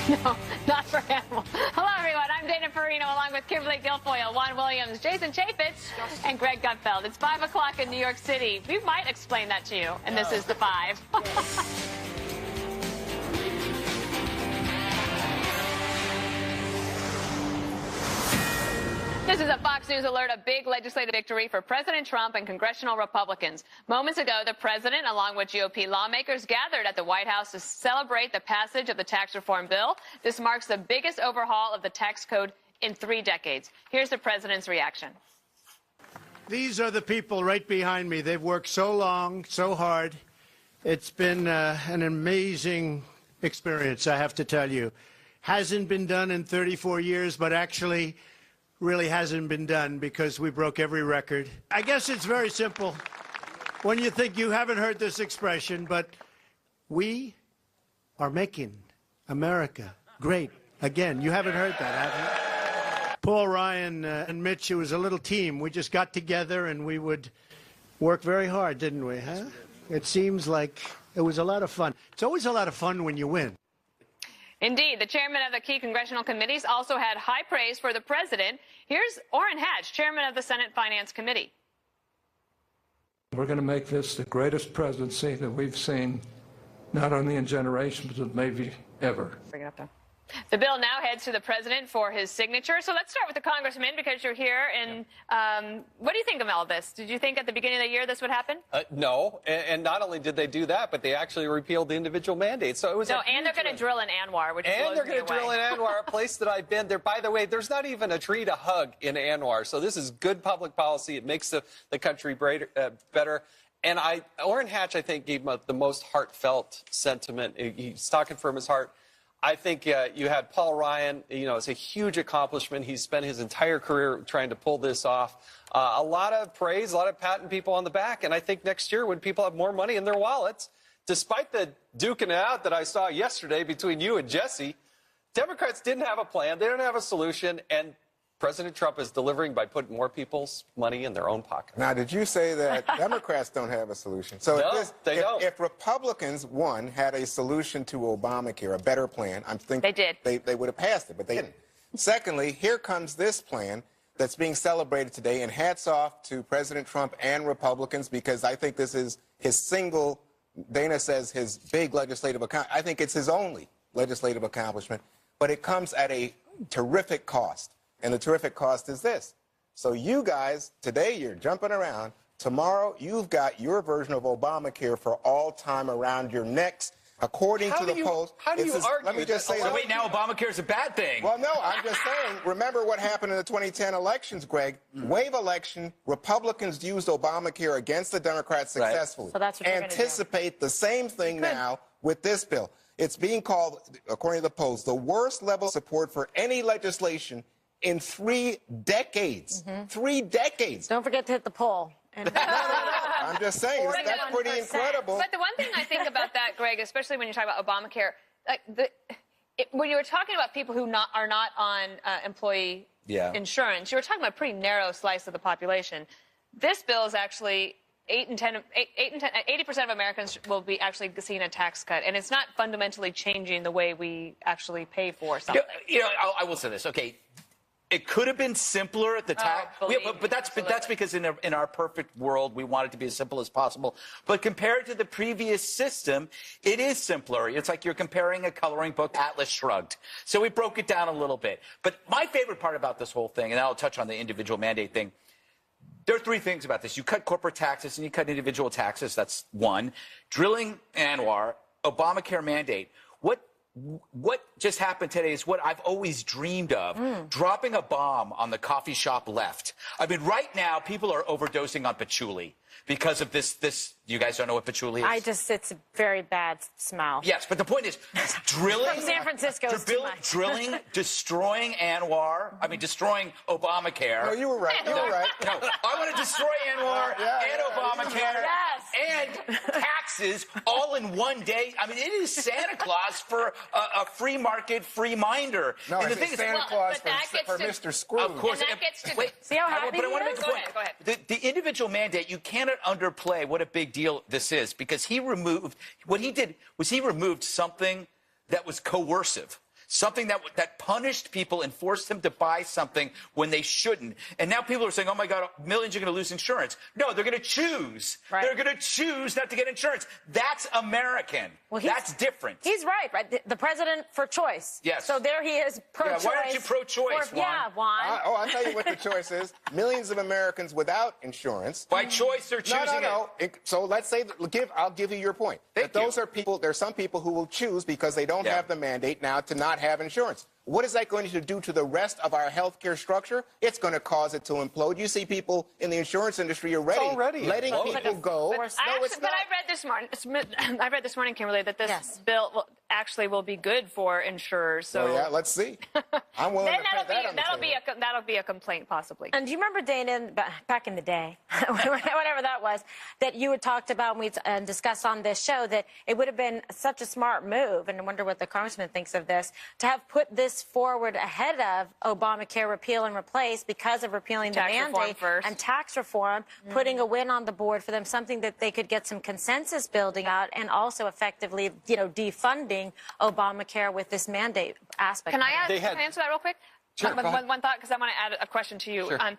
No, not for animals. Hello, everyone. I'm Dana Farino, along with Kimberly Guilfoyle, Juan Williams, Jason Chaffetz, and Greg Gutfeld. It's 5 o'clock in New York City. We might explain that to you, and this is The Five. This is a Fox News alert, a big legislative victory for President Trump and congressional Republicans. Moments ago, the president, along with GOP lawmakers, gathered at the White House to celebrate the passage of the tax reform bill. This marks the biggest overhaul of the tax code in 3 decades. Here's the president's reaction. These are the people right behind me. They've worked so long, so hard. It's been an amazing experience, I have to tell you. Hasn't been done in 34 years, but actually really hasn't been done because we broke every record. I guess it's very simple when you think you haven't heard this expression, but we are making America great again. You haven't heard that, have you? Paul Ryan and Mitch, it was a little team. We just got together and we would work very hard, didn't we, huh? It seems like it was a lot of fun. It's always a lot of fun when you win. Indeed, the chairman of the key congressional committees also had high praise for the president. Here's Orrin Hatch, chairman of the Senate Finance Committee. We're going to make this the greatest presidency that we've seen, not only in generations, but maybe ever. Bring it up, though. The bill now heads to the president for his signature. So let's start with the congressman because you're here. And what do you think of all this? Did you think at the beginning of the year this would happen? No. And not only did they do that, but they actually repealed the individual mandate. So it was and they're going to drill in Anwar, which and they're going to drill in Anwar, a place that I've been there. By the way, there's not even a tree to hug in Anwar. So this is good public policy. It makes the country better. And Orrin Hatch, I think, gave the most heartfelt sentiment. He's talking from his heart. I think you had Paul Ryan. You know, it's a huge accomplishment. He's spent his entire career trying to pull this off. A lot of praise, a lot of patting people on the back. And I think next year when people have more money in their wallets, despite the duking it out that I saw yesterday between you and Jesse, Democrats didn't have a plan. They didn't have a solution. And President Trump is delivering by putting more people's money in their own pocket. Now, did you say that Democrats don't have a solution? So no, they don't. If Republicans, one, had a solution to Obamacare, a better plan, I'm thinking they would have passed it, but they didn't. Secondly, here comes this plan that's being celebrated today, and hats off to President Trump and Republicans because I think this is his single, Dana says, his big legislative accomplishment. I think it's his only legislative accomplishment, but it comes at a terrific cost. And the terrific cost is this. So you guys, today you're jumping around. Tomorrow you've got your version of Obamacare for all time around your necks. According to the polls. How do you argue? Let me just say so wait, now Obamacare is a bad thing. Well, no, I'm just saying, remember what happened in the 2010 elections, Greg. Wave election, Republicans used Obamacare against the Democrats successfully. Right. So that's what you're Anticipate the same thing now with this bill. It's being called, according to the polls, the worst level of support for any legislation in 3 decades. 3 decades. Don't forget to hit the poll. No. I'm just saying, that's pretty incredible. But the one thing I think about that, Greg, especially when you talk about Obamacare, like when you were talking about people who are not on employee insurance, you were talking about a pretty narrow slice of the population. This bill is actually 80% of Americans will be actually seeing a tax cut, and it's not fundamentally changing the way we actually pay for something. I will say this. Okay. It could have been simpler at the time, but that's because in our perfect world, we want it to be as simple as possible. But compared to the previous system, it is simpler. It's like you're comparing a coloring book, Atlas Shrugged. So we broke it down a little bit. But my favorite part about this whole thing, and I'll touch on the individual mandate thing, there are 3 things about this. You cut corporate taxes and you cut individual taxes. That's one. Drilling Anwar, Obamacare mandate. What just happened today is what I've always dreamed of, dropping a bomb on the coffee shop left. I mean, right now, people are overdosing on patchouli because of this. You guys don't know what patchouli is? It's a very bad smell. Yes, but the point is, drilling... From San Francisco is too much. Drilling, destroying Anwar, destroying Obamacare. No, you were right. You were right. No, I want to destroy Anwar and Obamacare and taxes all in one day. I mean, it is Santa Claus for a free market, free minder. No, and the thing is Santa Claus for Mr. Scrooge. Of course. And that gets to wait, see how happy but I want to make a point. Go ahead. The individual mandate, you cannot underplay what a big deal this is, because what he did was he removed something that was coercive. something that punished people and forced them to buy something when they shouldn't. And now people are saying, oh, my God, millions are going to lose insurance. No, they're going to choose. Right. They're going to choose not to get insurance. That's American. Well, that's different. He's right? The president for choice. Yes. So there he is, pro-choice. Yeah, why aren't you pro-choice, Juan? Yeah, Juan. I'll tell you what the choice is. Millions of Americans without insurance. By choice, they're choosing it. So let's say, I'll give you your point. Those are people, there's some people who will choose because they don't have the mandate now to not have insurance. What is that going to do to the rest of our healthcare structure? It's going to cause it to implode. You see people in the insurance industry already letting people go. But I read this morning. I read this morning, Kimberly, that this bill will be good for insurers. So yeah, let's see. I'm willing to put that on the table. That'll be a complaint possibly. And do you remember, Dana, back in the day, whatever that was, that you had talked about and we discussed on this show that it would have been such a smart move, and I wonder what the congressman thinks of this, to have put this forward ahead of Obamacare repeal and replace because of repealing the mandate and tax reform, putting a win on the board for them, something that they could get some consensus building out and also effectively, defunding Obamacare with this mandate aspect. Can I answer that real quick? Sure, one thought, because I want to add a question to you. Sure. I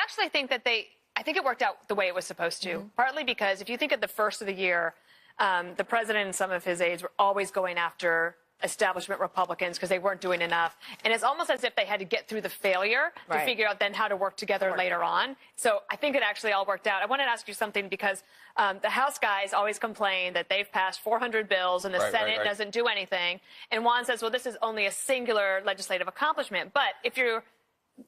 actually think that I think it worked out the way it was supposed to, partly because if you think at the first of the year, the president and some of his aides were always going after establishment Republicans because they weren't doing enough. And it's almost as if they had to get through the failure to figure out then how to work together later on. So I think it actually all worked out. I wanted to ask you something because the House guys always complain that they've passed 400 bills and the Senate doesn't do anything. And Juan says, well, this is only a singular legislative accomplishment. But if you're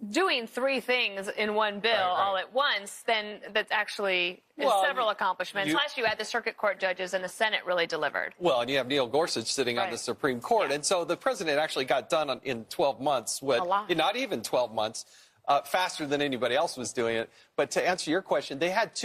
doing three things in one bill all at once, then that's actually several accomplishments. Last you had the circuit court judges and the Senate really delivered. Well, and you have Neil Gorsuch sitting on the Supreme Court. And so the president actually got done in 12 months. Not even 12 months. Faster than anybody else was doing it. But to answer your question,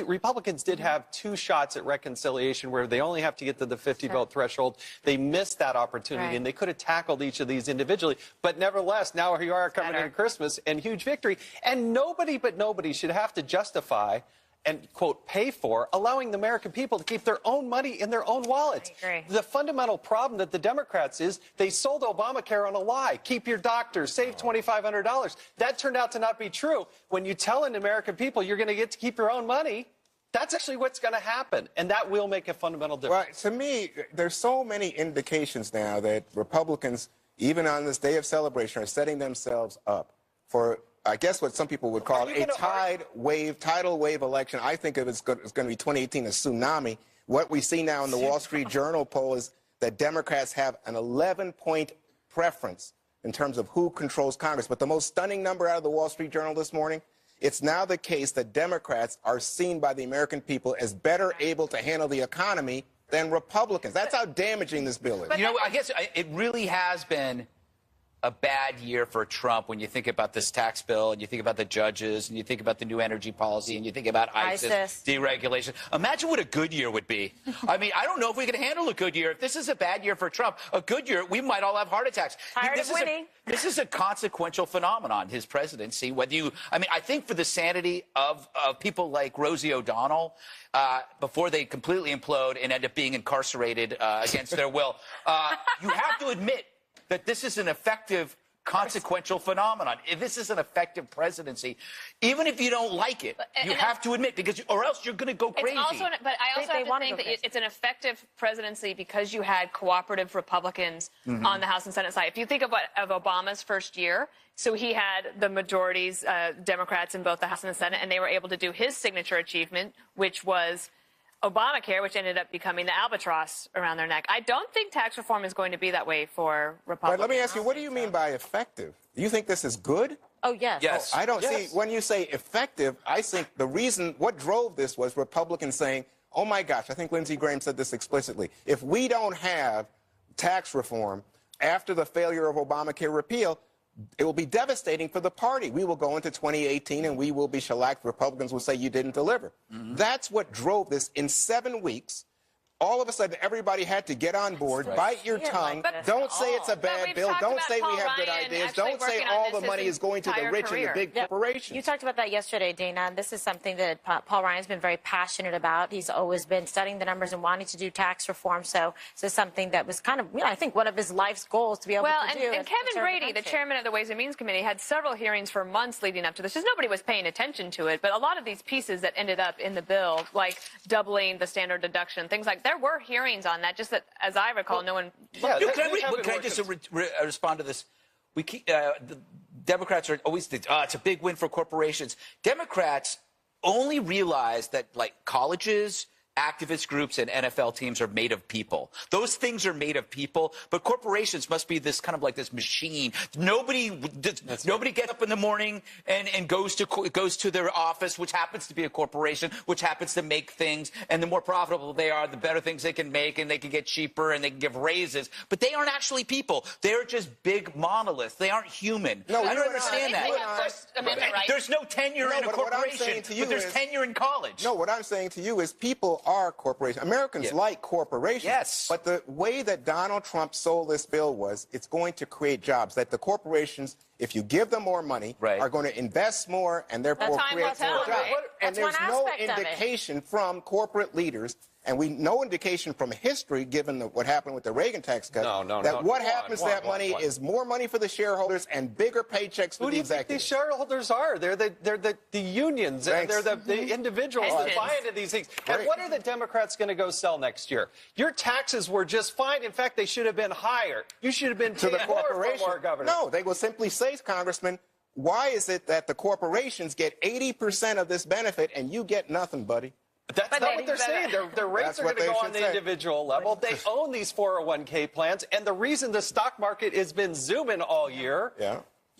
Republicans did have two shots at reconciliation where they only have to get to the 50-vote threshold. They missed that opportunity, and they could have tackled each of these individually. But nevertheless, now here you are coming into Christmas, and huge victory. And nobody should have to justify and, quote, pay for allowing the American people to keep their own money in their own wallets. The fundamental problem that the Democrats is they sold Obamacare on a lie. Keep your doctors, save $2,500. That turned out to not be true. When you tell an American people you're going to get to keep your own money, that's actually what's going to happen, and that will make a fundamental difference. Well, to me, there's so many indications now that Republicans, even on this day of celebration, are setting themselves up for, I guess, what some people would call a tidal wave election. I think it's going to be 2018, a tsunami. What we see now in the Wall Street Journal poll is that Democrats have an 11-point preference in terms of who controls Congress. But the most stunning number out of the Wall Street Journal this morning, it's now the case that Democrats are seen by the American people as better able to handle the economy than Republicans. That's how damaging this bill is. You know, I guess it really has been a bad year for Trump when you think about this tax bill and you think about the judges and you think about the new energy policy and you think about ISIS deregulation. Imagine what a good year would be. I mean, I don't know if we can handle a good year. If this is a bad year for Trump, a good year, we might all have heart attacks. Tired of winning. This is a consequential phenomenon, his presidency. I think for the sanity of people like Rosie O'Donnell, before they completely implode and end up being incarcerated against their will, you have to admit that this is an effective consequential phenomenon. If this is an effective presidency, even if you don't like it, you have to admit, or else you're going to go crazy. But I also have to think that it's an effective presidency because you had cooperative Republicans on the House and Senate side. If you think of Obama's first year, so he had the majorities, Democrats in both the House and the Senate, and they were able to do his signature achievement, which was Obamacare, which ended up becoming the albatross around their neck. I don't think tax reform is going to be that way for Republicans. But let me ask you, what do you mean by effective? Do you think this is good? Oh, yes. Yes. I don't see, when you say effective, I think the reason, what drove this was Republicans saying, oh my gosh, I think Lindsey Graham said this explicitly, if we don't have tax reform after the failure of Obamacare repeal, it will be devastating for the party. We will go into 2018 and we will be shellacked. Republicans will say you didn't deliver. That's what drove this. In 7 weeks, all of a sudden everybody had to get on board, bite your tongue. Don't say it's a bad bill. Don't say we have good ideas. Don't say all the money is going to the rich and the big corporations. You talked about that yesterday, Dana. This is something that Paul Ryan's been very passionate about. He's always been studying the numbers and wanting to do tax reform. So this is something that was kind of, I think, one of his life's goals to be able to do. And Kevin Brady, the chairman of the Ways and Means Committee, had several hearings for months leading up to this. Just nobody was paying attention to it. But a lot of these pieces that ended up in the bill, like doubling the standard deduction, things like there were hearings on that, just that, as I recall, no one... Yeah, can I just respond to this? The Democrats are always think, it's a big win for corporations. Democrats only realize that, like, colleges, activist groups, and NFL teams are made of people. Those things are made of people, but corporations must be this kind of like this machine. Nobody gets up in the morning and goes to their office, which happens to be a corporation, which happens to make things, and the more profitable they are, the better things they can make, and they can get cheaper, and they can give raises. But they aren't actually people. They're just big monoliths. They aren't human. No, I don't understand that. First Amendment rights. There's no tenure in a corporation, but there's tenure in college. No, what I'm saying to you is people are corporations. Americans like corporations. Yes. But the way that Donald Trump sold this bill was it's going to create jobs, that the corporations, if you give them more money, are going to invest more and therefore create more jobs. And there's no indication from corporate leaders, and no indication from history, given what happened with the Reagan tax cut, that what happens to that money is more money for the shareholders and bigger paychecks for the executives. Who do you think these shareholders are? They're the unions, and they're the individuals that buy into these things. And what are the Democrats going to go sell next year? Your taxes were just fine. In fact, they should have been higher. You should have been to the corporation. More, Governor. No, they will simply say, Congressman, why is it that the corporations get 80% of this benefit and you get nothing, buddy? That's not what they're saying. Their rates are going to go on the individual level. They own these 401k plans, and the reason the stock market has been zooming all year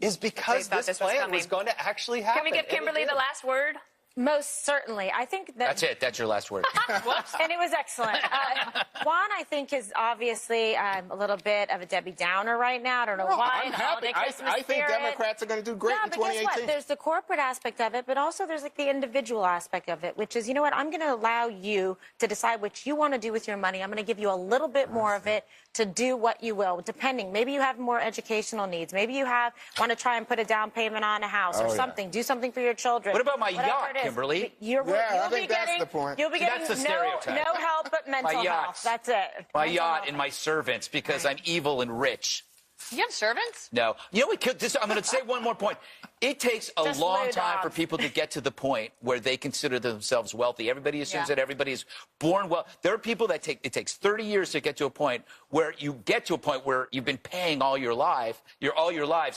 is because this plan was going to actually happen. Can we give Kimberly the last word? Most certainly. I think that's it. That's your last word. And it was excellent. Juan, I think, is obviously a little bit of a Debbie Downer right now. I don't know why. I'm happy. I think Democrats are going to do great in 2018. Guess what? There's the corporate aspect of it, but also there's like the individual aspect of it, which is, you know what? I'm going to allow you to decide what you want to do with your money. I'm going to give you a little bit more of it to do what you will, depending. Maybe you have more educational needs. Maybe you want to try and put a down payment on a house or something. Do something for your children. What about my yacht, Kimberly? I think that's the point. You'll be getting no help but mental health. That's it. My yacht and my servants, because I'm evil and rich. You have servants? No. You know what? I'm going to say one more point. It takes a long time for people to get to the point where they consider themselves wealthy. Everybody assumes that everybody is born well. There are people that it takes 30 years to get to a point where you get to a point where you've been paying all your lives,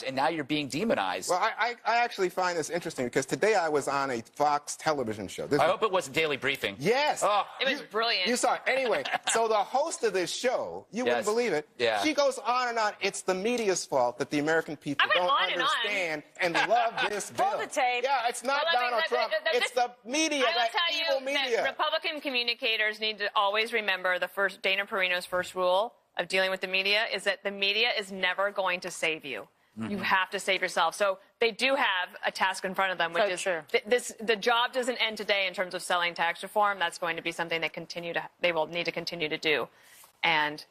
and now you're being demonized. Well, I actually find this interesting because today I was on a Fox television show. I hope it wasn't Daily Briefing. Yes. Oh, it was brilliant. You saw it. Anyway, so the host of this show, you wouldn't believe it. Yeah. She goes on and on. It's the media's fault that the American people don't understand and love this bill. Pull the tape. Yeah, it's not Donald Trump. It's the media, that evil media. That Republican communicators need to always remember Dana Perino's first rule of dealing with the media is that the media is never going to save you. You have to save yourself. So they do have a task in front of them, which is the job doesn't end today in terms of selling tax reform. That's going to be something they will need to continue to do. And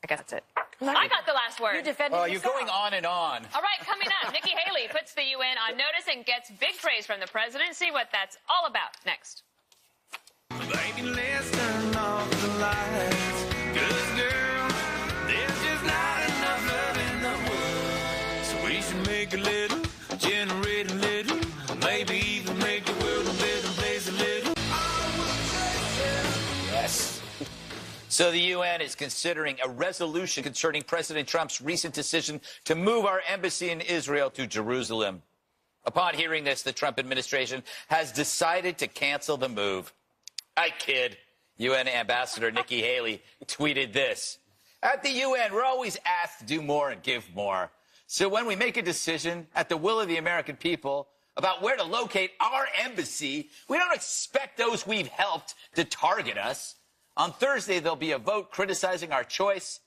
I guess that's it. I got the last word. You defended yourself. You're going on and on. All right, coming up, Nikki Haley puts the UN on notice and gets big praise from the president. See what that's all about next. Baby, let's turn off the lights. 'Cause, girl, there's just not enough love in the world. So we should make a little, generate a little, maybe even make the world a better place a little. Yes. So the UN is considering a resolution concerning President Trump's recent decision to move our embassy in Israel to Jerusalem. Upon hearing this, the Trump administration has decided to cancel the move. I kid. UN Ambassador Nikki Haley tweeted this. At the UN, we're always asked to do more and give more. So when we make a decision at the will of the American people about where to locate our embassy, we don't expect those we've helped to target us. On Thursday, there'll be a vote criticizing our choice.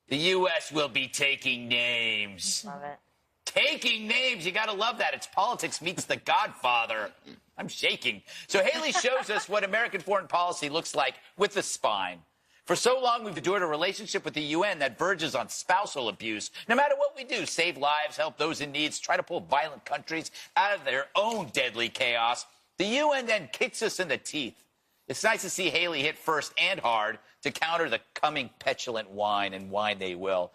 The U.S. will be taking names. Love it. Taking names. You got to love that. It's politics meets The Godfather. I'm shaking. So Haley shows us what American foreign policy looks like with the spine. For so long, we've endured a relationship with the UN that verges on spousal abuse. No matter what we do, save lives, help those in need, try to pull violent countries out of their own deadly chaos, the UN then kicks us in the teeth. It's nice to see Haley hit first and hard to counter the coming petulant whine, and whine they will.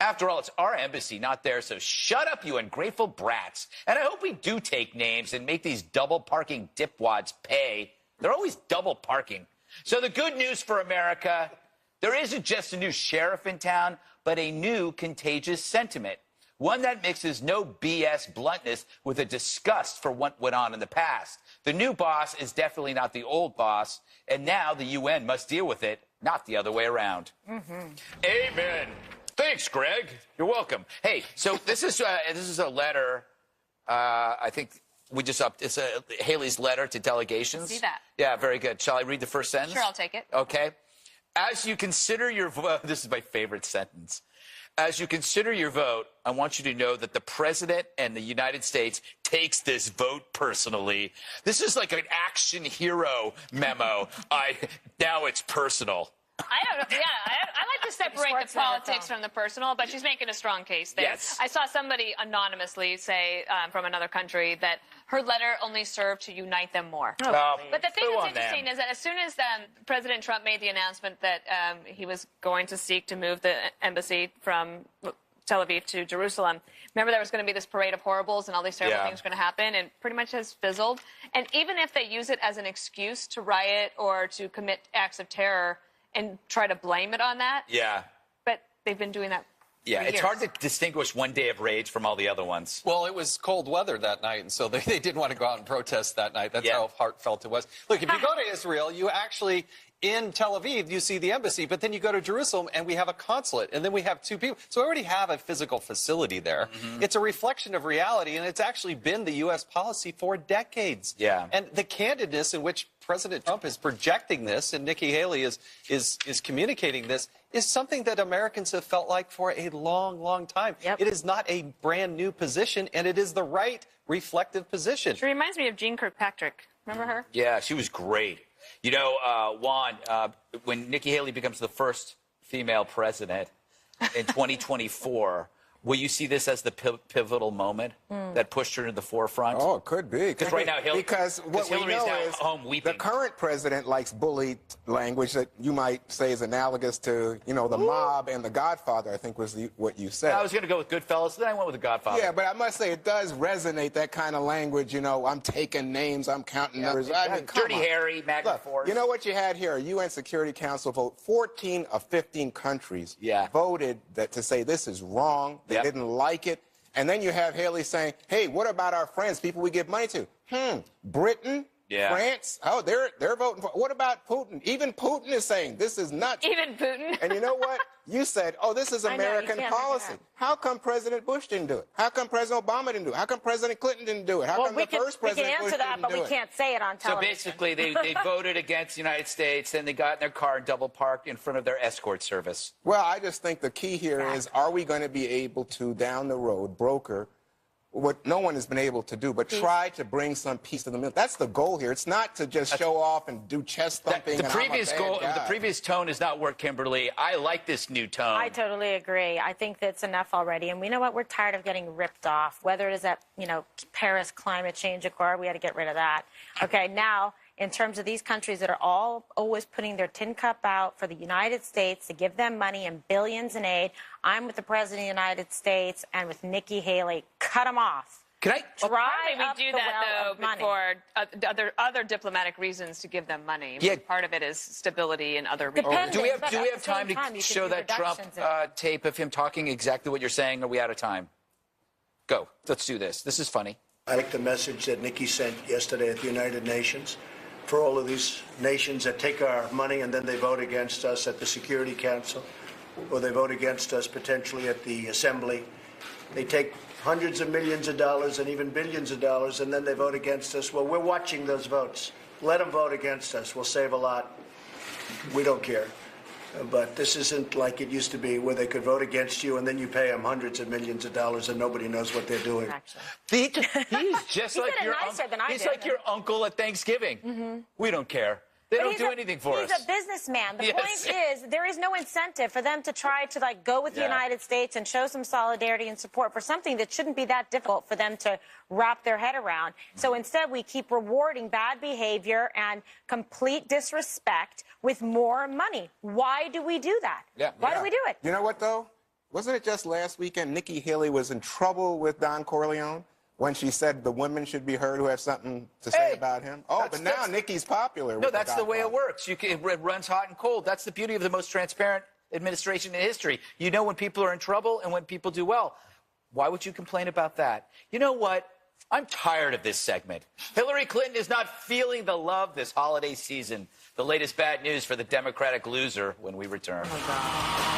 After all, it's our embassy, not theirs, so shut up, you ungrateful brats. And I hope we do take names and make these double-parking dipwads pay. They're always double parking. So the good news for America, there isn't just a new sheriff in town, but a new contagious sentiment. One that mixes no BS bluntness with a disgust for what went on in the past. The new boss is definitely not the old boss, and now the UN must deal with it, not the other way around. Amen. Thanks, Greg. You're welcome. Hey, so this is a letter, I think we just upped. It's Haley's letter to delegations. See that? Yeah, very good. Shall I read the first sentence? Sure, I'll take it. Okay. As you consider your vote, this is my favorite sentence. As you consider your vote, I want you to know that the president and the United States takes this vote personally. This is like an action hero memo. Now it's personal. I don't know. Yeah, I like to separate the politics from the personal, but she's making a strong case there. Yes. I saw somebody anonymously say from another country that her letter only served to unite them more. But the thing that's interesting is that as soon as President Trump made the announcement that he was going to seek to move the embassy from Tel Aviv to Jerusalem, remember there was going to be this parade of horribles and all these terrible things were going to happen, and pretty much has fizzled. And even if they use it as an excuse to riot or to commit acts of terror and try to blame it on that. Yeah. But they've been doing that for it's years. hard to distinguish one day of rage from all the other ones. Well, it was cold weather that night, and so they didn't want to go out and protest that night. That's how heartfelt it was. Look, if you go to Israel, you actually, in Tel Aviv, you see the embassy, but then you go to Jerusalem, and we have a consulate, and then we have two people. So we already have a physical facility there. It's a reflection of reality, and it's actually been the U.S. policy for decades. Yeah. And the candidness in which President Trump is projecting this, and Nikki Haley is communicating this, is something that Americans have felt like for a long, long time. It is not a brand new position, and it is the right reflective position. She reminds me of Jean Kirkpatrick. Remember her? Yeah, she was great. You know, Juan, when Nikki Haley becomes the first female president in 2024, will you see this as the pivotal moment that pushed her to the forefront? Oh, it could be. Because right now, Hillary's now home weeping. The current president likes bully language that you might say is analogous to, you know, the mob and the Godfather, I think was what you said. I was going to go with Goodfellas, then I went with the Godfather. Yeah, but I must say it does resonate, that kind of language, you know, I'm taking names, I'm counting numbers. I mean, Dirty Harry, Magna Force. You know what you had here? A UN Security Council vote. 14 of 15 countries voted to say this is wrong. They didn't like it. And then you have Haley saying, hey, what about our friends, people we give money to? Britain, France, oh, they're voting for. What about Putin? Even Putin is saying this is nuts. Even Putin. And you know what? You said, oh, this is American policy. How come President Bush didn't do it? How come President Obama didn't do it? How come President Clinton didn't do it? How come the first President Bush didn't do it? We can answer that, but we can't say it on television. So basically, they voted against the United States, then they got in their car and double parked in front of their escort service. Well, I just think the key here is, are we going to be able to, down the road, broker what no one has been able to do, but try to bring some peace to the middle. That's the goal here. It's not to just show off and do chest thumping. The previous tone has not worked, Kimberly. I like this new tone. I totally agree. I think that's enough already. And we know what? We're tired of getting ripped off. Whether it is that, you know, Paris Climate Change Accord, we had to get rid of that. Okay, now, in terms of these countries that are all always putting their tin cup out for the United States to give them money and billions in aid, I'm with the President of the United States and with Nikki Haley. Cut them off. Can I? We do that, though, for other diplomatic reasons to give them money. Yeah. Part of it is stability in other regions. Do we have time to show that Trump tape of him talking exactly what you're saying? Or are we out of time? Go. Let's do this. This is funny. I like the message that Nikki sent yesterday at the United Nations for all of these nations that take our money and then they vote against us at the Security Council, or they vote against us potentially at the Assembly. They take hundreds of millions of dollars and even billions of dollars, and then they vote against us. Well, we're watching those votes. Let them vote against us. We'll save a lot. We don't care. But this isn't like it used to be, where they could vote against you and then you pay them hundreds of millions of dollars and nobody knows what they're doing. He's just like your uncle. He's like your uncle at Thanksgiving. We don't care. They don't do anything for us. He's a businessman. The Yes. point is, there is no incentive for them to try to like go with the United States and show some solidarity and support for something that shouldn't be that difficult for them to wrap their head around. So instead, we keep rewarding bad behavior and complete disrespect with more money. Why do we do that? Why do we do it? You know what, though? Wasn't it just last weekend Nikki Haley was in trouble with Don Corleone when she said the women should be heard who have something to say about him? Oh, but now Nikki's popular. No, that's the way it works. It runs hot and cold. That's the beauty of the most transparent administration in history. You know when people are in trouble and when people do well. Why would you complain about that? You know what? I'm tired of this segment. Hillary Clinton is not feeling the love this holiday season. The latest bad news for the Democratic loser when we return. Oh, God.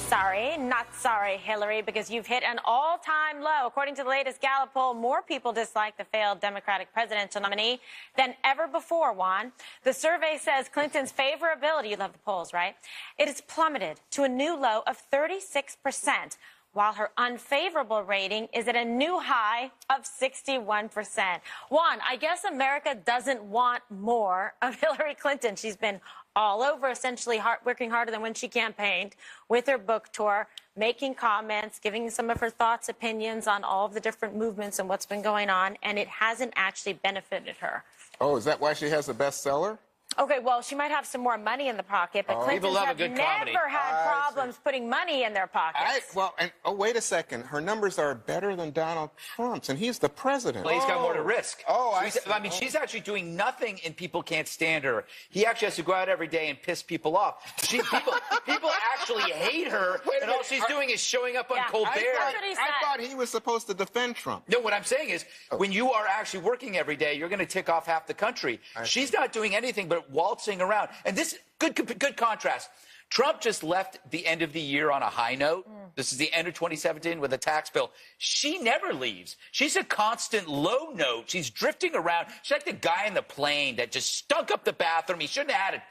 Sorry, not sorry, Hillary, because you've hit an all-time low. According to the latest Gallup poll, more people dislike the failed Democratic presidential nominee than ever before, Juan. The survey says Clinton's favorability, you love the polls, right? It has plummeted to a new low of 36%, while her unfavorable rating is at a new high of 61%. Juan, I guess America doesn't want more of Hillary Clinton. She's been all over, essentially working harder than when she campaigned, with her book tour, making comments, giving some of her thoughts, opinions on all of the different movements and what's been going on, and it hasn't actually benefited her. Oh, is that why she has a bestseller? Okay, well, she might have some more money in the pocket, but Clintons have never had problems putting money in their pockets. Wait a second. Her numbers are better than Donald Trump's, and he's the president. Well, he's got more to risk. I mean, she's actually doing nothing, and people can't stand her. He actually has to go out every day and piss people off. People actually hate her, and all she's doing is showing up on Colbert. I thought he was supposed to defend Trump. No, what I'm saying is, when you are actually working every day, you're going to tick off half the country. She's not doing anything but waltzing around. And this, good contrast. Trump just left the end of the year on a high note. This is the end of 2017 with a tax bill. She never leaves. She's a constant low note. She's drifting around. She's like the guy in the plane that just stunk up the bathroom. He shouldn't have had a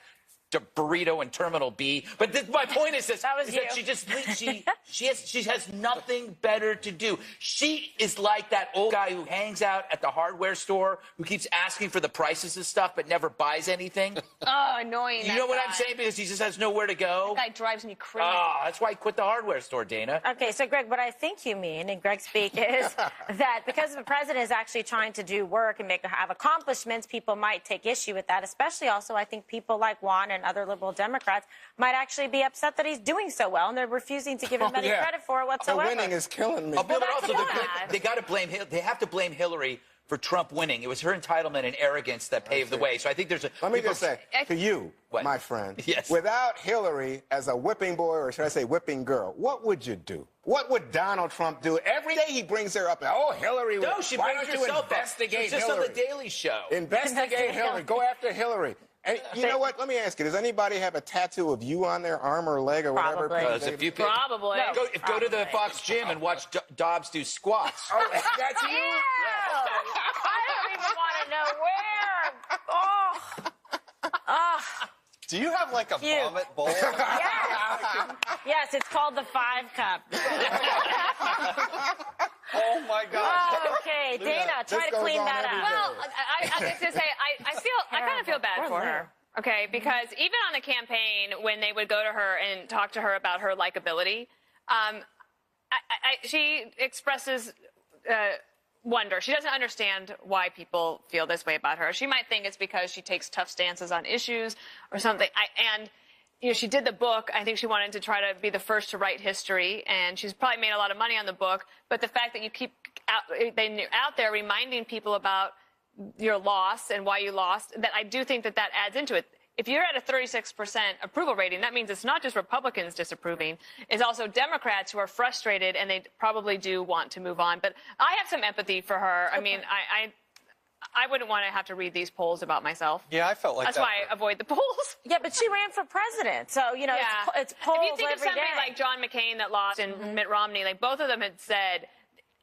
burrito in Terminal B. But my point is this: that she has nothing better to do. She is like that old guy who hangs out at the hardware store, who keeps asking for the prices of stuff but never buys anything. Oh, annoying! You know what I'm saying? Because he just has nowhere to go. That guy drives me crazy. Oh, that's why he quit the hardware store, Dana. Okay, so Greg, what I think you mean, in Greg speak, is that because the president is actually trying to do work and have accomplishments, people might take issue with that. Especially, also, I think people like Juan and other liberal Democrats might actually be upset that he's doing so well, and they're refusing to give him any credit for it whatsoever. The winning is killing me. But also, they got to blame. They have to blame Hillary for Trump winning. It was her entitlement and arrogance that paved the way. So I think there's a. Let me just say to you, my friend. Yes. Without Hillary as a whipping boy, or should I say whipping girl, what would you do? What would Donald Trump do? Every day he brings her up. Oh, Hillary. No, she why brings don't you herself investigate up. It's just Hillary? on the Daily Show. Investigate Hillary. Go after Hillary. And you know what? Let me ask you. Does anybody have a tattoo of you on their arm or leg or whatever? Probably. Probably. Go to the Fox gym and watch Dobbs do squats. Oh, that's you? Ew. I don't even want to know where. Oh. Do you have like a vomit bowl? Yes. Yes, it's called the 5 Cup. Oh my gosh. Okay, Dana, try to clean that up. Well, I was going to say, I kind of feel bad for her. Okay, because even on the campaign, when they would go to her and talk to her about her likability, she expresses wonder. She doesn't understand why people feel this way about her. She might think it's because she takes tough stances on issues or something. She did the book. I think she wanted to try to be the first to write history, and she's probably made a lot of money on the book. But the fact that you keep out there reminding people about your loss and why you lost, that I do think that adds into it. If you're at a 36% approval rating, that means it's not just Republicans disapproving. It's also Democrats who are frustrated, and they probably do want to move on. But I have some empathy for her. I mean, I wouldn't want to have to read these polls about myself. Yeah, I felt like that's why I avoid the polls. Yeah, but she ran for president, so it's polls every day. If you think of somebody like John McCain that lost and Mitt Romney, like both of them had said,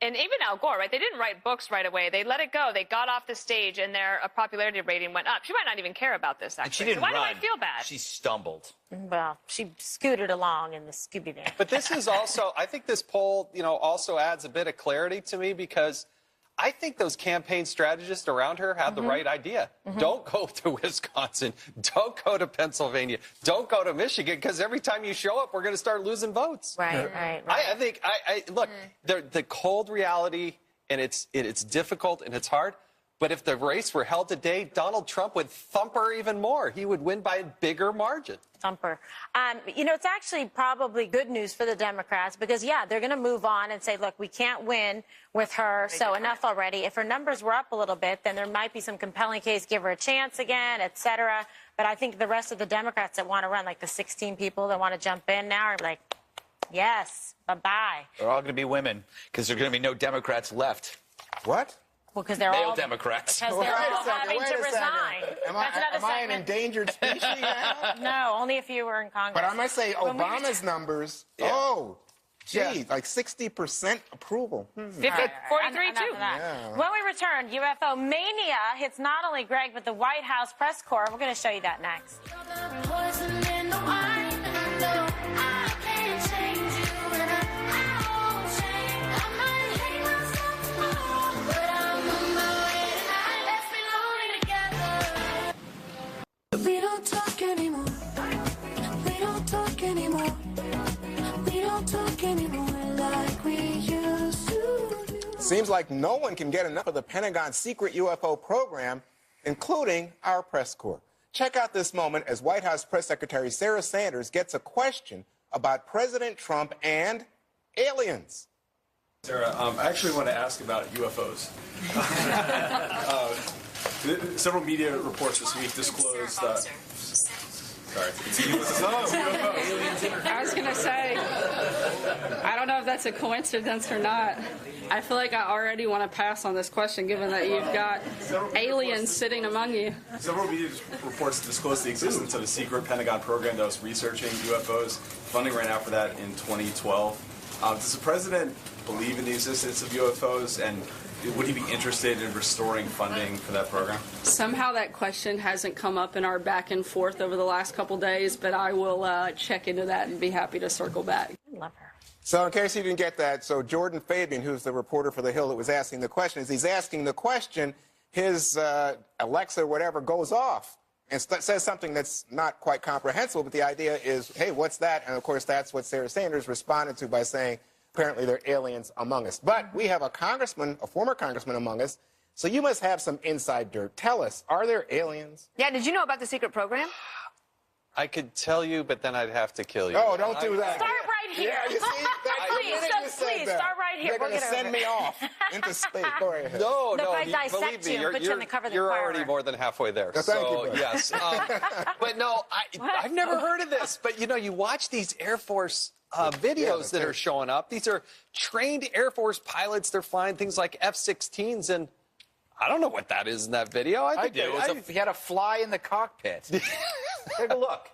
and even Al Gore, right? They didn't write books right away. They let it go. They got off the stage, and their popularity rating went up. She might not even care about this, actually. And she didn't so why run. do I feel bad? She stumbled. Well, she scooted along in the Scooby-Doo. But this is also, I think this poll, also adds a bit of clarity to me because I think those campaign strategists around her had the right idea. Don't go to Wisconsin. Don't go to Pennsylvania. Don't go to Michigan, because every time you show up, we're going to start losing votes. Right. I think, look, the cold reality, and it's difficult and it's hard, but if the race were held today, Donald Trump would thump her even more. He would win by a bigger margin. Thumper. It's actually probably good news for the Democrats because, yeah, they're going to move on and say, look, we can't win with her, so enough already. If her numbers were up a little bit, then there might be some compelling case, give her a chance again, et cetera. But I think the rest of the Democrats that want to run, like the 16 people that want to jump in now are like, yes, bye-bye. They're all going to be women because there are going to be no Democrats left. What? Well, because they're Male all Democrats. Because they're all having to resign. Am I an endangered species now? No, only if you were in Congress. But I must say, Obama's numbers, like 60% approval. 43, too. Yeah. When we return, UFO mania hits not only Greg, but the White House press corps. We're going to show you that next. We don't talk anymore. We don't talk anymore. We don't talk anymore like we used to do. Seems like no one can get enough of the Pentagon's secret UFO program, including our press corps. Check out this moment as White House Press Secretary Sarah Sanders gets a question about President Trump and aliens. Sarah, I actually want to ask about UFOs. Several media reports this week disclosed that. Sorry. I was going to say, I don't know if that's a coincidence or not. I feel like I already want to pass on this question, given that you've got aliens sitting among you. Several media reports disclosed the existence of a secret Pentagon program that was researching UFOs. Funding ran out for that in 2012. Does the president believe in the existence of UFOs, and would he be interested in restoring funding for that program? Somehow that question hasn't come up in our back and forth over the last couple days, but I will check into that and be happy to circle back. Love her. So in case you didn't get that, so Jordan Fabian, who's the reporter for The Hill that was asking the question, as he's asking the question, his Alexa or whatever goes off and says something that's not quite comprehensible, but the idea is, hey, what's that? And of course, that's what Sarah Sanders responded to by saying, apparently there are aliens among us. But we have a former congressman among us, so you must have some inside dirt. Tell us, are there aliens? Yeah, did you know about the secret program? I could tell you, but then I'd have to kill you. Oh, don't do that. Start right here. Yeah, you see, Please, start right here. They're going to send me off into space. Go ahead. No, if I believe dissect me, you and put you in the cover of the you're Inquirer. already more than halfway there. Thank you, yes. But no, I've never heard of this. But, you watch these Air Force videos that are showing up. These are trained Air Force pilots. They're flying things like F-16s, and I don't know what that is in that video. I do. He had a fly in the cockpit. Take a look.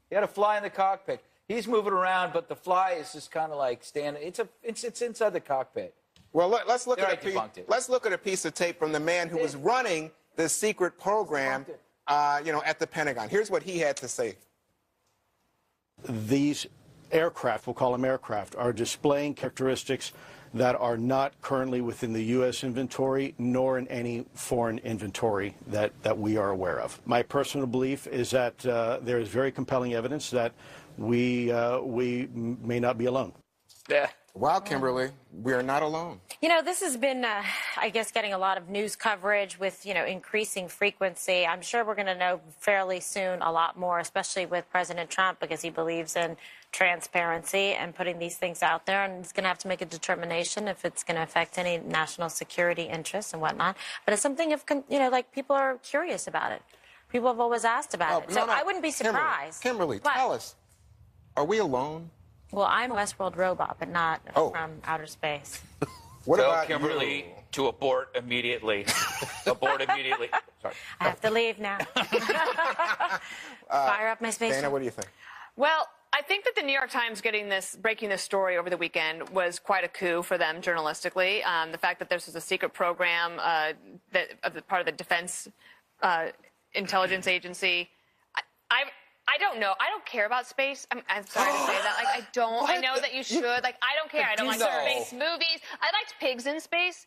He had a fly in the cockpit. He's moving around, but the fly is just kind of like standing. It's inside the cockpit. Well, let's look at a piece of tape from the man who was running this secret program, at the Pentagon. Here's what he had to say. These aircraft, we'll call them aircraft, are displaying characteristics that are not currently within the U.S. inventory nor in any foreign inventory that we are aware of. My personal belief is that there is very compelling evidence that we may not be alone. Yeah. Wow, Kimberly, we are not alone. This has been, I guess, getting a lot of news coverage with, increasing frequency. I'm sure we're going to know fairly soon a lot more, especially with President Trump, because he believes in transparency and putting these things out there. And he's going to have to make a determination if it's going to affect any national security interests and whatnot. But it's something, people are curious about it. People have always asked about it. So I wouldn't be surprised. Kimberly, tell us, are we alone? Well, I'm a Westworld robot, but not from outer space. What about Kimberly to abort immediately? Abort immediately. Sorry. I have to leave now. Fire up my space. Dana, what do you think? Well, I think that the New York Times breaking this story over the weekend was quite a coup for them journalistically. The fact that this was a secret program part of the Defense Intelligence Agency. I don't know. I don't care about space. I'm sorry to say that. Like, I don't. I know that you should. Like, I don't care. I don't like space movies. I liked Pigs in Space.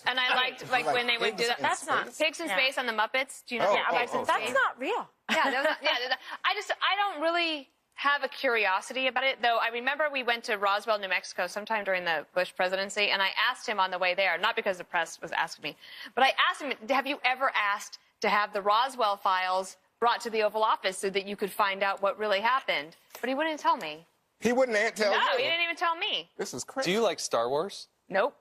And I liked when they would do that. That's not Pigs in Space on the Muppets. Do you know? That's not real. Yeah, I don't really have a curiosity about it, though. I remember we went to Roswell, New Mexico sometime during the Bush presidency, and I asked him on the way there, not because the press was asking me, but I asked him, have you ever asked to have the Roswell files brought to the Oval Office so that you could find out what really happened? But he wouldn't tell me. He wouldn't tell you? No, he didn't even tell me. This is crazy. Do you like Star Wars? Nope.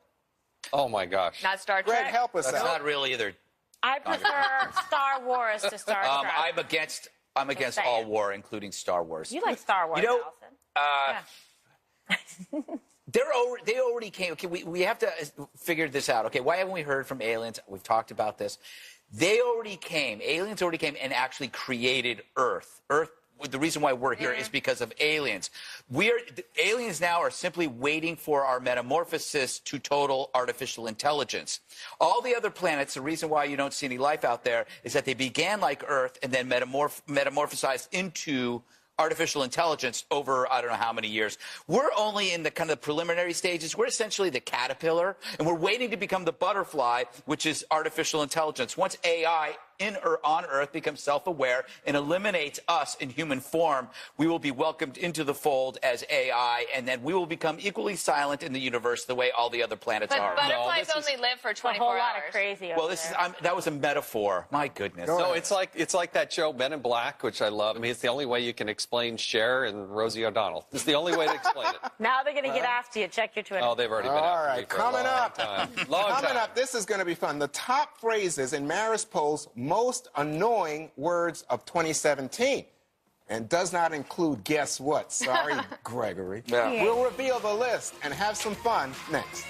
Oh, my gosh. Not Star Trek? Greg, help us out. That's not real either. I prefer Star Wars to Star Trek. I'm against all war, including Star Wars. You like Star Wars, Allison. They already came. Okay, we have to figure this out. Okay, why haven't we heard from aliens? We've talked about this. They already came. Aliens already came and actually created Earth. The reason why we're here is because of aliens. Aliens now are simply waiting for our metamorphosis to total artificial intelligence. All the other planets, the reason why you don't see any life out there is that they began like Earth and then metamorphosized into artificial intelligence over I don't know how many years. We're only in the kind of preliminary stages. We're essentially the caterpillar, and we're waiting to become the butterfly, which is artificial intelligence. Once AI on Earth becomes self-aware and eliminates us in human form, we will be welcomed into the fold as AI, and then we will become equally silent in the universe the way all the other planets are. But butterflies only live for 24 hours. A whole lot of crazy. Well, that was a metaphor. My goodness. No, it's like that show Men in Black, which I love. I mean, it's the only way you can explain Cher and Rosie O'Donnell. It's the only way to explain it. Now they're going to get after you. Check your Twitter. Oh, they've already been after me for coming a long up. time. Coming up, this is going to be fun. The top phrases in Marist Poll's most annoying words of 2017. And does not include guess what? Sorry, Gregory. Yeah. We'll reveal the list and have some fun next.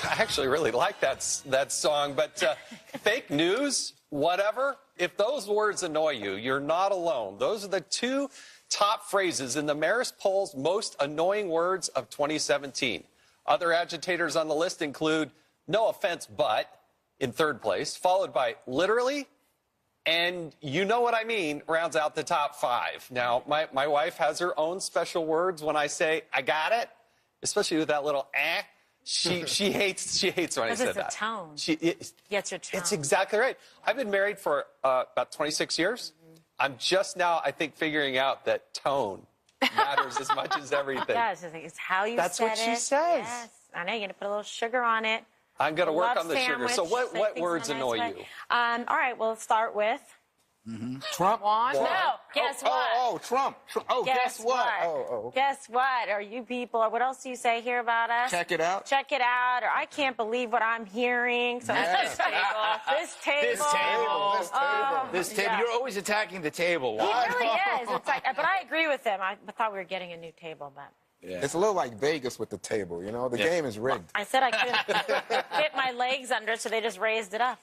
I actually really like that song, but fake news, whatever, if those words annoy you, you're not alone. Those are the two top phrases in the Marist Poll's most annoying words of 2017. Other agitators on the list include no offense, but in third place, followed by literally, and you know what I mean, rounds out the top 5. Now, my wife has her own special words when I say, I got it, especially with that little eh. She hates when I said that. It's a tone. It's your tone. It's exactly right. I've been married for about 26 years. I'm just now, I think, figuring out that tone matters as much as everything. It does. It's how you That's said what she it. says. Yes. I know. You're going to put a little sugar on it. I'm going to work on the sugar. Sandwich, So what words in a nice annoy way. you? All right. We'll start with Trump? No. Guess what? Trump. Oh, guess what? Oh. Guess what? Or you people, or what else do you say here about us? Check it out. Check it out. Or I can't believe what I'm hearing. So this table. This table. Yeah. You're always attacking the table. He really is. It's like, but I agree with him. I thought we were getting a new table, but. Yeah. It's a little like Vegas with the table, you know? The game is rigged. I said I couldn't get my legs under, so they just raised it up.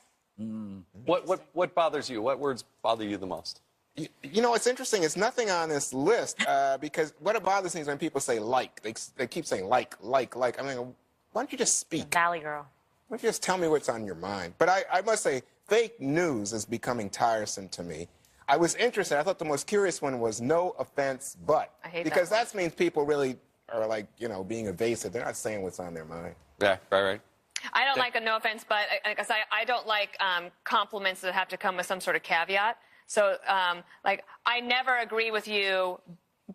What bothers you? What words bother you the most? You know, it's interesting. It's nothing on this list because what bothers me is when people say like. They keep saying like. I mean, why don't you just speak? Valley Girl. Why don't you just tell me what's on your mind? But I must say, fake news is becoming tiresome to me. I was interested. I thought the most curious one was no offense, but. I hate because that means people really are like, you know, being evasive. They're not saying what's on their mind. Yeah, right. I don't like a no offense, but I don't like compliments that have to come with some sort of caveat. So, like, I never agree with you,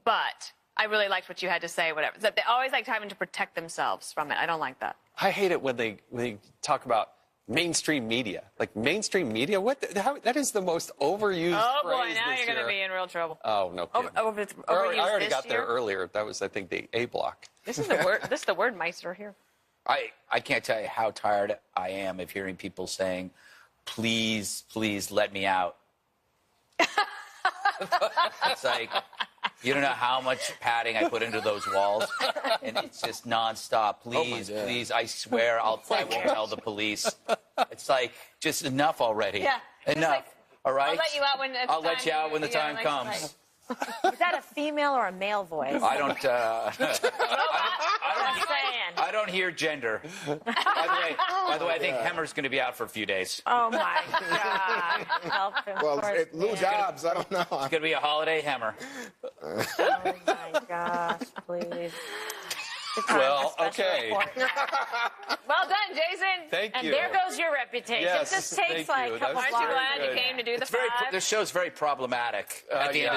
but I really liked what you had to say, whatever. They always like having to protect themselves from it. I don't like that. I hate it when they talk about mainstream media. Like, mainstream media? That is the most overused Oh, boy, phrase now this you're going to year. be in real trouble. Oh, no kidding. Overused I already this got there year? earlier. That was, I think, the A block. This is the word meister here. I can't tell you how tired I am of hearing people saying, please let me out. It's like, You don't know how much padding I put into those walls, and it's just nonstop. Please, please, I swear I won't tell the police. It's like, just enough already. Yeah. Enough. Like, all right? I'll let you out when I'll let you out when the time comes. Is that a female or a male voice? I don't. I don't hear gender. By the way, I think Hemmer's going to be out for a few days. Oh my God! Help him. Well, Lou Dobbs, I don't know. It's going to be a holiday Hemmer. Oh my gosh! Please. Well, okay. Well done, Jason. Thank you. And there goes your reputation. Yes, it just takes like a couple Aren't you glad you came to do the 5? This show's very problematic at the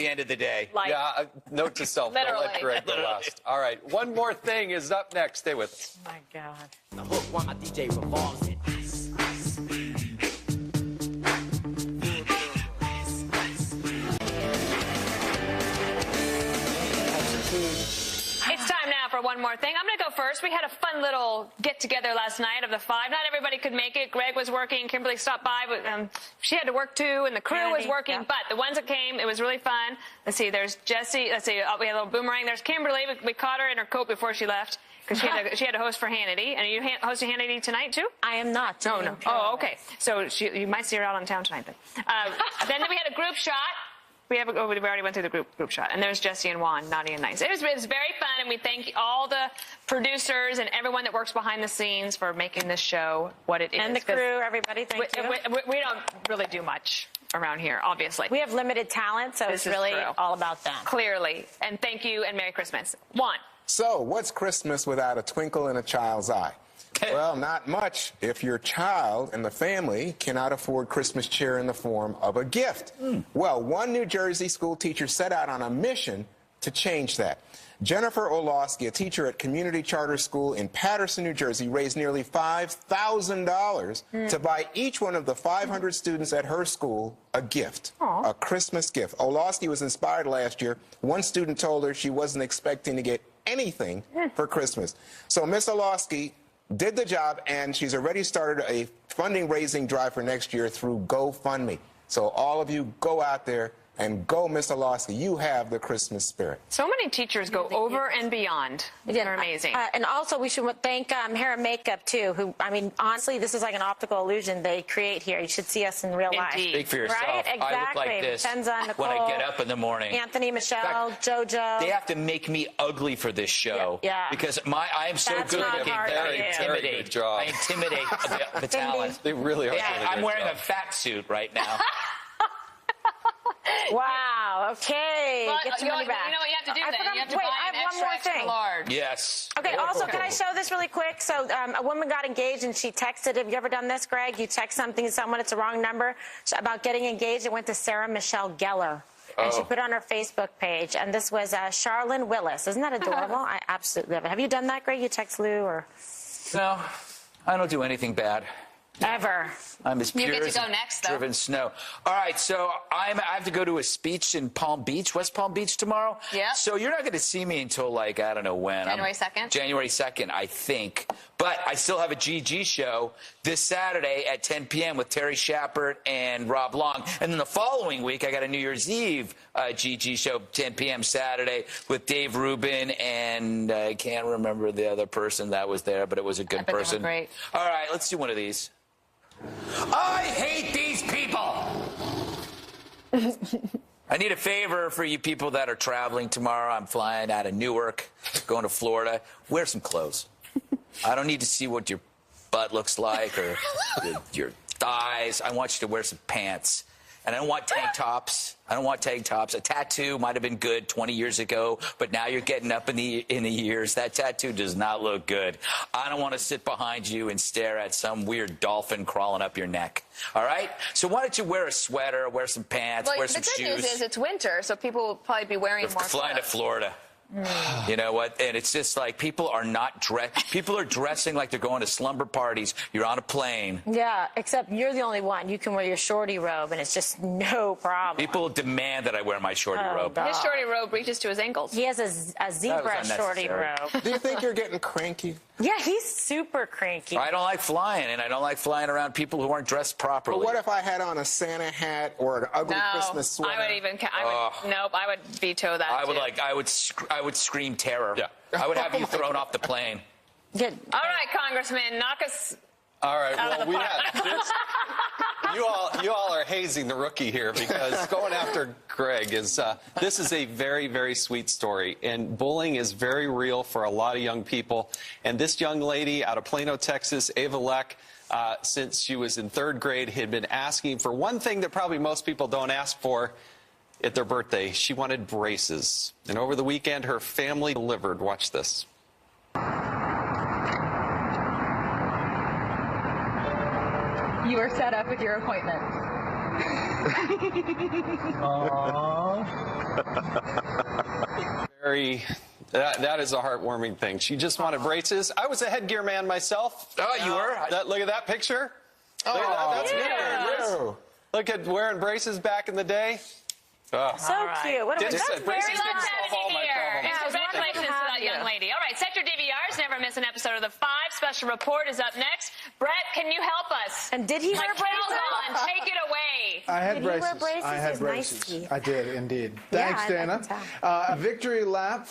end of the day. Yeah, note to self. Don't let Greg go last. All right, one more thing is up next. Stay with us. Oh my God. The hook while my DJ revolves it. It's time now for one more thing. I'm going to go first. We had a fun little get-together last night of the 5. Not everybody could make it. Greg was working. Kimberly stopped by, but she had to work too, and the crew was working. Yeah. But the ones that came, it was really fun. Let's see. There's Jesse. Let's see. We had a little boomerang. There's Kimberly. We caught her in her coat before she left because she had to host for Hannity. And are you hosting Hannity tonight too? I am not. No. Oh, okay. So you might see her out on town tonight. Then we had a group shot. We already went through the group shot. And there's Jesse and Juan, naughty and nice. It was very fun, and we thank all the producers and everyone that works behind the scenes for making this show what it is. And the crew, everybody, thank you. We don't really do much around here, obviously. We have limited talent, so it's really all about them. Clearly. And thank you, and Merry Christmas. Juan. So, what's Christmas without a twinkle in a child's eye? Well, not much if your child and the family cannot afford Christmas cheer in the form of a gift. Well, one New Jersey school teacher set out on a mission to change that. Jennifer Olosky, a teacher at Community Charter School in Paterson, New Jersey, raised nearly $5,000 to buy each one of the 500 students at her school a gift, a Christmas gift. Olosky was inspired last year. One student told her she wasn't expecting to get anything for Christmas. So Miss Olosky did the job, and she's already started a funding-raising drive for next year through GoFundMe. So all of you, go out there and go, Miss Olosky. You have the Christmas spirit. So many teachers go over and beyond. They're amazing. And also, we should thank Hair Makeup, too, who, I mean, honestly, this is like an optical illusion they create here. You should see us in real life. Speak for yourself. Right? Exactly. I look like this when I get up in the morning. Anthony, Michelle, JoJo. They have to make me ugly for this show. Yeah. Because I am so good looking. Very good job. I intimidate the talent. They really are. Yeah, I'm wearing a fat suit right now. Wow. Okay. Well, get your money back. You know what you have to do then? You have to buy an extra large. Yes. Okay, also, can I show this really quick? So a woman got engaged, and she texted. Have you ever done this, Greg? You text something to someone, it's a wrong number, about getting engaged. It went to Sarah Michelle Gellar. And she put it on her Facebook page. And this was Charlene Willis. Isn't that adorable? I absolutely love it. Have you done that, Greg? You text Lou? Or? No, I don't do anything bad. Ever. I'm as pure get to as go next, though. driven snow. All right, so I have to go to a speech in Palm Beach, West Palm Beach tomorrow. Yeah. So you're not going to see me until, like, I don't know when. January 2nd? January 2nd, I think. But I still have a GG show this Saturday at 10 p.m. with Terry Shepard and Rob Long. And then the following week, I got a New Year's Eve GG show, 10 p.m. Saturday with Dave Rubin, and I can't remember the other person that was there, but it was a good person. Great. All right, let's do one of these. I hate these people. I need a favor for you people that are traveling tomorrow. I'm flying out of Newark, going to Florida. Wear some clothes. I don't need to see what your butt looks like or your thighs. I want you to wear some pants. And I don't want tank tops. I don't want tank tops. A tattoo might have been good 20 years ago, but now you're getting up in the years. That tattoo does not look good. I don't want to sit behind you and stare at some weird dolphin crawling up your neck. All right? So why don't you wear a sweater, wear some pants, wear some shoes. The good news is it's winter, so people will probably be wearing more flying to Florida. You know what? And it's just like people are dressing like they're going to slumber parties. You're on a plane. Yeah, except you're the only one. You can wear your shorty robe, and it's just no problem. People demand that I wear my shorty robe. God. His shorty robe reaches to his ankles. He has a zebra shorty robe. Do you think you're getting cranky? Yeah, he's super cranky. I don't like flying, and I don't like flying around people who aren't dressed properly. But what if I had on a Santa hat or an ugly Christmas sweater? Nope, I would veto that. I would scream terror. Yeah. I would have you thrown off the plane. Good. All right, Congressman, knock us. All right. Out Well, of the park. you all are hazing the rookie here because going after Greg is this is a very, very sweet story, and bullying is very real for a lot of young people. And this young lady out of Plano, Texas, Ava Leck, since she was in 3rd grade, had been asking for one thing that probably most people don't ask for at their birthday. She wanted braces, and over the weekend, her family delivered. Watch this. You are set up with your appointment. That is a heartwarming thing. She just wanted braces. I was a headgear man myself. Oh, you were? Look at that picture. Look at that. That's me. Look at wearing braces back in the day. Oh. So cute. What That's very congratulations to that young lady. All right, set your DVRs. Never miss an episode of The Five. Special report is up next. Brett, can you help us? And did he wear braces? On, take it away. I had braces. Wear braces? I had braces. I did indeed. Thanks, Dana. Victory lap.